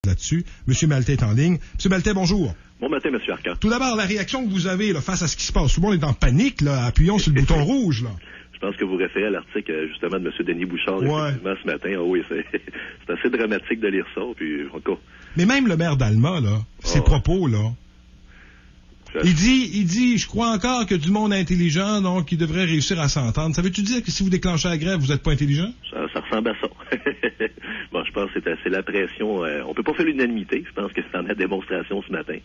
là-dessus. Monsieur Maltais est en ligne. Monsieur Maltais, bonjour. Bon matin, Monsieur Arcan. Tout d'abord, la réaction que vous avez là, face à ce qui se passe. Tout le monde est en panique, là. Appuyons sur le bouton rouge, là. Je pense que vous référez à l'article, justement, de M. Denis Bouchard, effectivement, ce matin. Oh, oui, c'est assez dramatique de lire ça, puis encore. Mais même le maire d'Alma, là, ses propos, là. Il dit, je crois encore que du monde intelligent, donc il devrait réussir à s'entendre. Ça veut-tu dire que si vous déclenchez la grève, vous n'êtes pas intelligent? Ça ressemble à ça. Bon, je pense que c'est la pression. On peut pas faire l'unanimité. Je pense que c'est en la démonstration ce matin.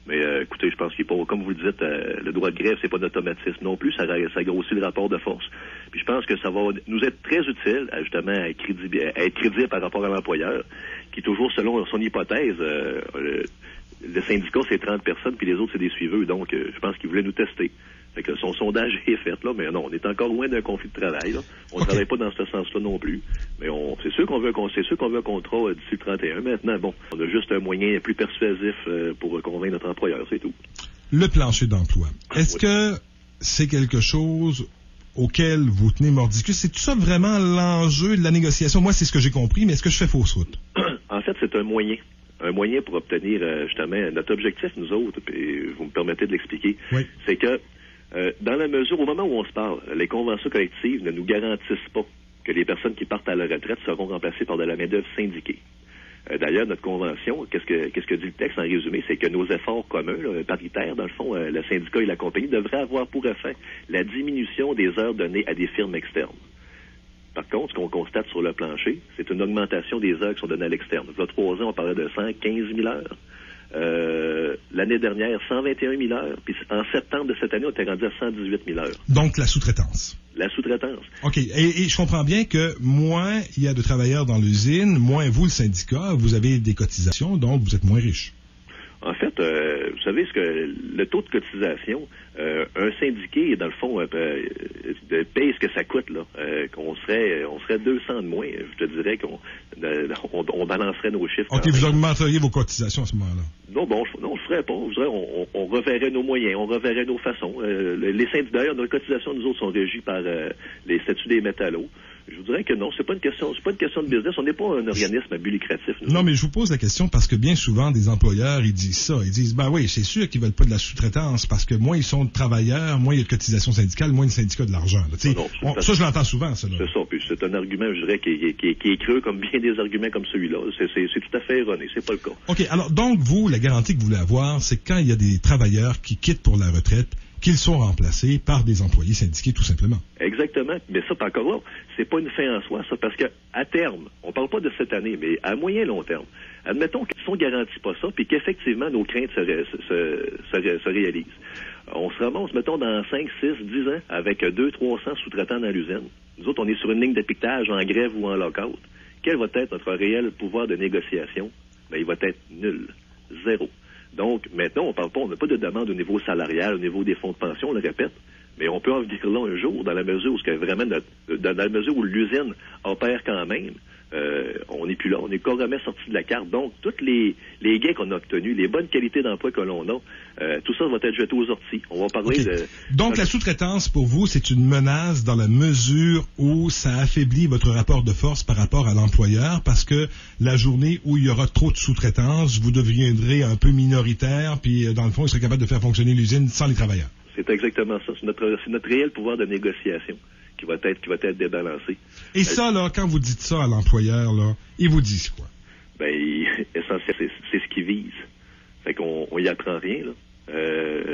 Mais écoutez, je pense qu'il faut, comme vous le dites, le droit de grève, c'est pas un automatisme non plus. Ça grossit le rapport de force. Puis je pense que ça va nous être très utile, justement, à être crédible par rapport à l'employeur, qui toujours, selon son hypothèse, le syndicat, c'est 30 personnes, puis les autres, c'est des suiveux. Donc, je pense qu'ils voulaient nous tester. Fait que son sondage est fait, là, mais non, on est encore loin d'un conflit de travail, là. On ne travaille pas dans ce sens-là non plus. Mais c'est sûr qu'on veut un contrat d'ici le 31. Maintenant, bon, on a juste un moyen plus persuasif pour convaincre notre employeur, c'est tout. Le plancher d'emploi. Est-ce que c'est quelque chose auquel vous tenez mordicus? C'est tout ça vraiment l'enjeu de la négociation? Moi, c'est ce que j'ai compris, mais est-ce que je fais fausse route? En fait, c'est un moyen pour obtenir justement notre objectif, nous autres, et vous me permettez de l'expliquer, oui. C'est que dans la mesure, au moment où on se parle, les conventions collectives ne nous garantissent pas que les personnes qui partent à la retraite seront remplacées par de la main-d'œuvre syndiquée. D'ailleurs, notre convention, qu'est-ce que dit le texte en résumé, c'est que nos efforts communs, là, paritaires, dans le fond, le syndicat et la compagnie, devraient avoir pour effet la diminution des heures données à des firmes externes. Par contre, ce qu'on constate sur le plancher, c'est une augmentation des heures qui sont données à l'externe. Il y a 3 ans, on parlait de 115 000 heures. L'année dernière, 121 000 heures. Puis en septembre de cette année, on était rendu à 118 000 heures. Donc, la sous-traitance. La sous-traitance. OK. Et je comprends bien que moins il y a de travailleurs dans l'usine, moins vous, le syndicat, vous avez des cotisations, donc vous êtes moins riche. En fait, vous savez, le taux de cotisation, un syndiqué, dans le fond, paye ce que ça coûte, là. On serait 200 de moins. Je te dirais qu'on balancerait nos chiffres. OK, vous augmenteriez vos cotisations à ce moment-là. Non, on le ferait pas. Je dirais, on reverrait nos moyens, on reverrait nos façons. Les syndicats, d'ailleurs, nos cotisations, nous autres, sont régies par les statuts des métallos. Je vous dirais que non, c'est pas une question de business. On n'est pas un organisme à but lucratif. Non, mais je vous pose la question parce que bien souvent, des employeurs, ils disent ça. Ils disent, ben oui, c'est sûr qu'ils veulent pas de la sous-traitance parce que moins ils sont de travailleurs, moins il y a de cotisations syndicales, moins le syndicat de l'argent. Ça, je l'entends souvent, ça. Là. C'est ça. Puis c'est un argument, je dirais, qui est creux comme bien des arguments comme celui-là. C'est tout à fait erroné. C'est pas le cas. OK. Alors, donc, vous, la garantie que vous voulez avoir, c'est quand il y a des travailleurs qui quittent pour la retraite, qu'ils sont remplacés par des employés syndiqués, tout simplement. Exactement. Mais ça, encore là, c'est pas une fin en soi, ça, parce que à terme, on parle pas de cette année, mais à moyen long terme, admettons que si on garantit pas ça, puis qu'effectivement nos craintes se réalisent. On se ramasse, mettons, dans 5, 6, 10 ans, avec 200-300 sous-traitants dans l'usine. Nous autres, on est sur une ligne de piquetage en grève ou en lock-out. Quel va être notre réel pouvoir de négociation? Ben, il va être nul. 0. Donc, maintenant, on n'a pas de demande au niveau salarial, au niveau des fonds de pension, on le répète, mais on peut en venir là un jour, dans la mesure où l'usine opère quand même, on n'est plus là, on est carrément sorti de la carte. Donc, toutes les gains qu'on a obtenus, les bonnes qualités d'emploi que l'on a, tout ça va être jeté aux orties. On va parler de... Donc, la sous-traitance, pour vous, c'est une menace dans la mesure où ça affaiblit votre rapport de force par rapport à l'employeur, parce que la journée où il y aura trop de sous-traitance, vous deviendrez un peu minoritaire, puis dans le fond, il serait capable de faire fonctionner l'usine sans les travailleurs. C'est exactement ça. C'est notre réel pouvoir de négociation qui va être débalancé. Et ça, là, quand vous dites ça à l'employeur, là, ils vous disent quoi? Ben, essentiellement, c'est ce qu'ils visent. Fait qu'on y apprend rien, là.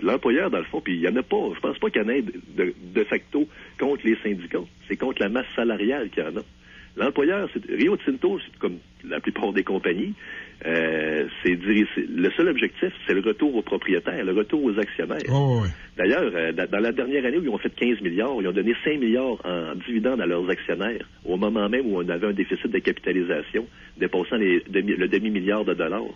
L'employeur, dans le fond, puis il y en a pas, je pense pas qu'il y en ait de facto contre les syndicats. C'est contre la masse salariale qu'il y en a. L'employeur, Rio Tinto, c'est comme la plupart des compagnies, le seul objectif, c'est le retour aux propriétaires, le retour aux actionnaires. Oh, oui. D'ailleurs, dans la dernière année où ils ont fait 15 milliards, ils ont donné 5 milliards en dividendes à leurs actionnaires, au moment même où on avait un déficit de capitalisation dépassant le demi-milliard de dollars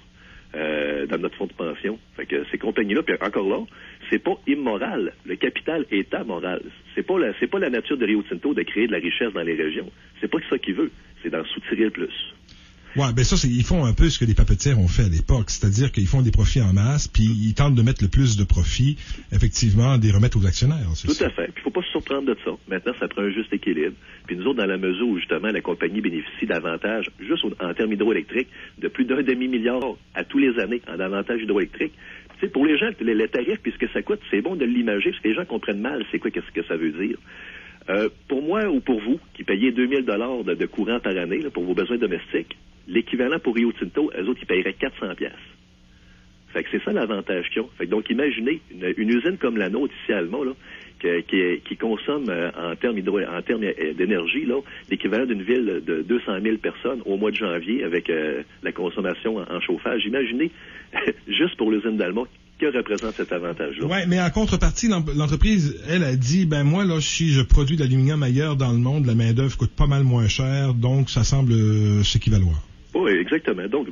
dans notre fonds de pension. Fait que ces compagnies-là, puis encore là, c'est pas immoral. Le capital est amoral. C'est pas la nature de Rio Tinto de créer de la richesse dans les régions. C'est pas ça qu'il veut. C'est d'en soutirer le plus. Ouais, ben ça, ils font un peu ce que les papetières ont fait à l'époque, c'est-à-dire qu'ils font des profits en masse, puis ils tentent de mettre le plus de profits, effectivement, des remettre aux actionnaires. Tout à fait. Puis il faut pas se surprendre de ça. Maintenant, ça prend un juste équilibre. Puis nous autres, dans la mesure où justement la compagnie bénéficie d'avantages, juste en termes hydroélectriques, de plus d'1 demi-milliard à tous les années en avantages hydroélectriques. Tu sais, pour les gens, les tarifs, puis ce que ça coûte, c'est bon de l'imager, parce que les gens comprennent mal c'est quoi qu'est-ce que ça veut dire. Pour moi ou pour vous, qui payez 2000 $ de courant par année là, pour vos besoins domestiques, l'équivalent pour Rio Tinto, eux autres, ils paieraient 400 $. Fait que c'est ça l'avantage qu'ils ont. Fait que donc, imaginez une usine comme la nôtre ici à Alma, là, qui consomme en termes d'énergie, là, l'équivalent d'une ville de 200 000 personnes au mois de janvier avec la consommation en chauffage. Imaginez, juste pour l'usine d'Alma, que représente cet avantage-là. Oui, mais en contrepartie, l'entreprise, elle a dit, ben moi, là, si je produis de l'aluminium ailleurs dans le monde, la main-d'œuvre coûte pas mal moins cher, donc ça semble s'équivaloir. Oui, exactement. Donc,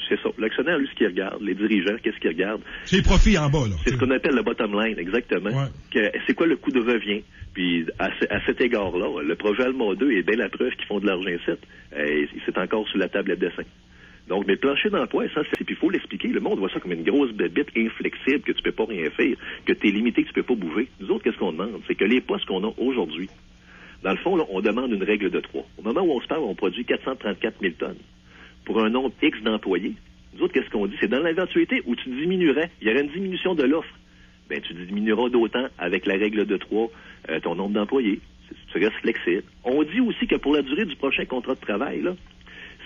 c'est ça. L'actionnaire, lui, ce qu'il regarde, les dirigeants, qu'est-ce qu'ils regardent? C'est les profits en bas, là. C'est ce qu'on appelle le bottom line, exactement. Ouais. C'est quoi le coût de revient? Puis, à cet égard-là, le projet Alma 2 est bien la preuve qu'ils font de l'argent ici. C'est encore sur la tablette de dessin. Donc, mais plancher d'emploi, ça, puis il faut l'expliquer. Le monde voit ça comme une grosse bébite inflexible, que tu peux pas rien faire, que tu es limité, que tu peux pas bouger. Nous autres, qu'est-ce qu'on demande? C'est que les postes qu'on a aujourd'hui, dans le fond, là, on demande une règle de 3. Au moment où on se parle, on produit 434 000 tonnes. Pour un nombre X d'employés. Nous autres, qu'est-ce qu'on dit? C'est dans l'éventualité où tu diminuerais, il y aurait une diminution de l'offre. Ben, tu diminueras d'autant avec la règle de 3 ton nombre d'employés. Tu restes flexible. On dit aussi que pour la durée du prochain contrat de travail, là,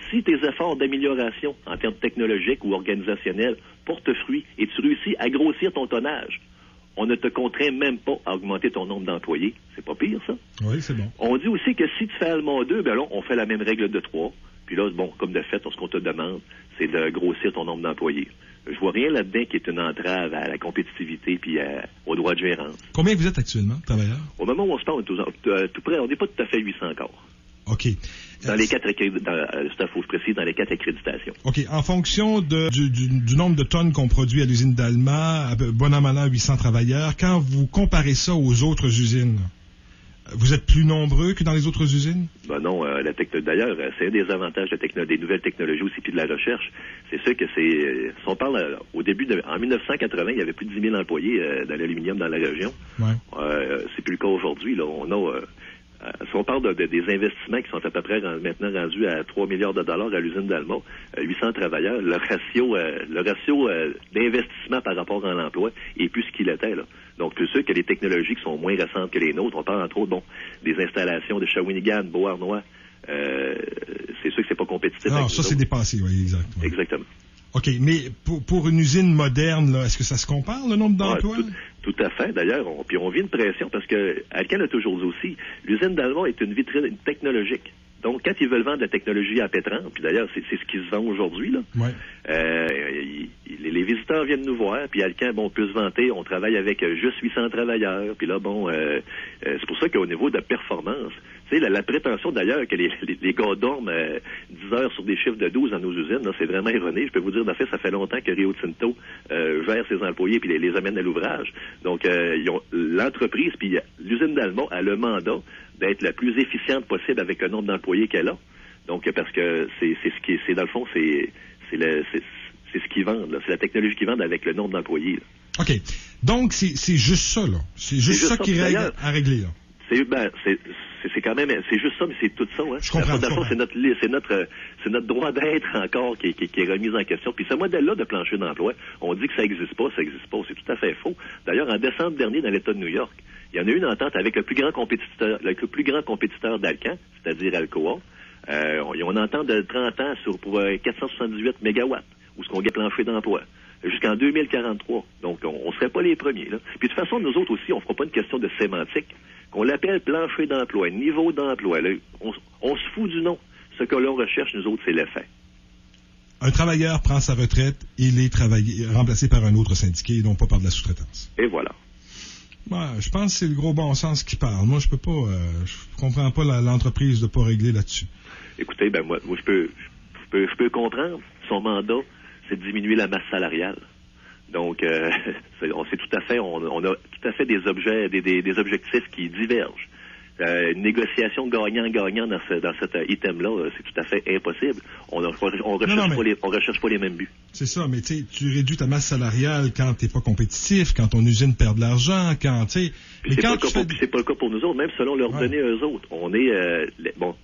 si tes efforts d'amélioration en termes technologiques ou organisationnels portent fruit et tu réussis à grossir ton tonnage, on ne te contraint même pas à augmenter ton nombre d'employés. C'est pas pire, ça? Oui, c'est bon. On dit aussi que si tu fais Alma 2, ben là, on fait la même règle de 3. Puis là, bon, comme de fait, ce qu'on te demande, c'est de grossir ton nombre d'employés. Je vois rien là-dedans qui est une entrave à la compétitivité puis au droit de gérance. Combien vous êtes actuellement, travailleurs? Au moment où on se parle, on est tout près, on n'est pas tout à fait 800 encore. OK. Dans les 4 faut je précise, dans les 4 accréditations. OK. En fonction du nombre de tonnes qu'on produit à l'usine d'Alma, bon an, mal an, 800 travailleurs, quand vous comparez ça aux autres usines, vous êtes plus nombreux que dans les autres usines? Ben non, d'ailleurs, c'est un des avantages des nouvelles technologies aussi, puis de la recherche. C'est sûr que si on parle au début, en 1980, il y avait plus de 10 000 employés dans l'aluminium dans la région. Ouais. C'est plus le cas aujourd'hui. Là, on a... si on parle des investissements qui sont à peu près maintenant rendus à 3 milliards de dollars à l'usine d'Alma, 800 travailleurs, le ratio d'investissement par rapport à l'emploi est plus ce qu'il était, là. Donc, c'est sûr que les technologies qui sont moins récentes que les nôtres, on parle entre autres, des installations de Shawinigan, Beauharnois, c'est sûr que c'est pas compétitif. Non, ça c'est dépassé, oui, exactement. Exactement. OK, mais pour une usine moderne, là, est-ce que ça se compare, le nombre d'emplois? Tout à fait. D'ailleurs, on vit une pression parce que Alcan a toujours dit aussi, l'usine d'Alma est une vitrine technologique. Donc, quand ils veulent vendre la technologie à Pétran, puis d'ailleurs, c'est ce qui se vend aujourd'hui, là. Ouais. Les visiteurs viennent nous voir, puis Alcan, bon, peut se vanter, on travaille avec juste 800 travailleurs, puis là, bon, c'est pour ça qu'au niveau de performance, tu sais, la prétention d'ailleurs que les gars dorment 10 heures sur des chiffres de 12 dans nos usines, là, c'est vraiment erroné. Je peux vous dire, en fait, ça fait longtemps que Rio Tinto gère ses employés puis les amène à l'ouvrage. Donc, l'entreprise, puis l'usine d'Alma a le mandat d'être la plus efficiente possible avec le nombre d'employés qu'elle a. Donc, parce que c'est dans le fond, c'est ce qu'ils vendent, là. C'est la technologie qu'ils vendent avec le nombre d'employés, là. OK. Donc, c'est juste ça, là. C'est juste ça qui règle à régler, là. C'est quand même, c'est juste ça, mais c'est tout ça, hein. Je comprends. Dans le fond, c'est notre droit d'être encore qui est remis en question. Puis ce modèle-là de plancher d'emploi, on dit que ça existe pas. C'est tout à fait faux. D'ailleurs, en décembre dernier, dans l'État de New York, il y en a eu une entente avec le plus grand compétiteur d'Alcan, c'est-à-dire Alcoa. Ils ont une entente de 30 ans pour 478 mégawatts, où ce qu'on gagne plancher d'emploi, jusqu'en 2043. Donc, on serait pas les premiers, là. Puis de toute façon, nous autres aussi, on fera pas une question de sémantique. Qu'on l'appelle plancher d'emploi, niveau d'emploi, là, on se fout du nom. Ce que l'on recherche, nous autres, c'est l'effet. Un travailleur prend sa retraite, il est remplacé par un autre syndiqué, non pas par de la sous-traitance. Et voilà. Ouais, je pense que c'est le gros bon sens qui parle. Moi, je comprends pas l'entreprise de pas régler là-dessus. Écoutez, moi, je peux comprendre. Son mandat, c'est de diminuer la masse salariale. Donc, c'est tout à fait, on a tout à fait des objectifs qui divergent. Une négociation gagnant-gagnant dans cet item-là, c'est tout à fait impossible. On recherche pas les mêmes buts. C'est ça, mais tu réduis ta masse salariale quand t'es pas compétitif, quand ton usine perd de l'argent, quand tu sais. C'est pas le cas pour nous autres, même selon leurs données eux autres. On est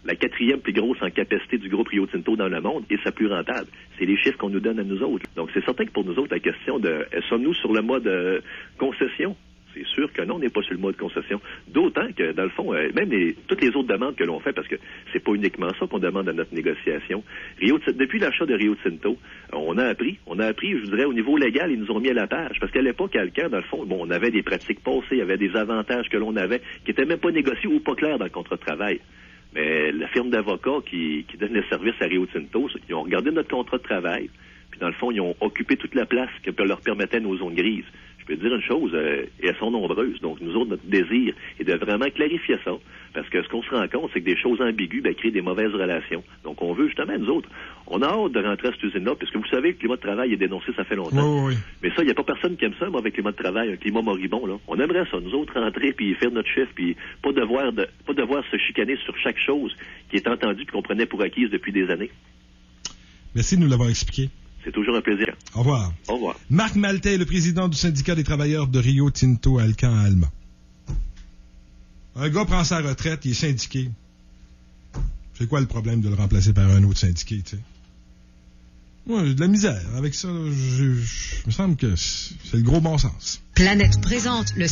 la 4e plus grosse en capacité du groupe Rio Tinto dans le monde et sa plus rentable. C'est les chiffres qu'on nous donne à nous autres. Donc c'est certain que pour nous autres, la question de sommes-nous sur le mode concession? C'est sûr que non, on n'est pas sur le mode concession. D'autant que, dans le fond, même toutes les autres demandes que l'on fait, parce que c'est pas uniquement ça qu'on demande à notre négociation. Depuis l'achat de Rio Tinto, on a appris, je dirais, au niveau légal, ils nous ont mis à la page. Parce qu'à l'époque, Alcan, dans le fond, on avait des pratiques passées, il y avait des avantages que l'on avait qui étaient même pas négociés ou pas clairs dans le contrat de travail. Mais la firme d'avocats qui donne le service à Rio Tinto, ils ont regardé notre contrat de travail, puis dans le fond, ils ont occupé toute la place que leur permettait nos zones grises. Je peux te dire une chose, et elles sont nombreuses. Donc, nous autres, notre désir est de vraiment clarifier ça. Parce que ce qu'on se rend compte, c'est que des choses ambiguës créent des mauvaises relations. Donc, on veut justement, nous autres, on a hâte de rentrer à cette usine-là, puisque vous savez que le climat de travail est dénoncé, ça fait longtemps. Oui. Mais ça, il n'y a pas personne qui aime ça, un mauvais climat de travail, un climat moribond, là. On aimerait ça, nous autres, rentrer puis faire notre chiffre, puis pas devoir se chicaner sur chaque chose qui est entendue et qu'on prenait pour acquise depuis des années. Merci de nous l'avoir expliqué. C'est toujours un plaisir. Au revoir. Au revoir. Marc Maltais, le président du syndicat des travailleurs de Rio Tinto Alcan Alma. Un gars prend sa retraite, il est syndiqué. C'est quoi le problème de le remplacer par un autre syndiqué, tu sais? Moi, j'ai de la misère. Avec ça, il me semble que c'est le gros bon sens. Planète présente le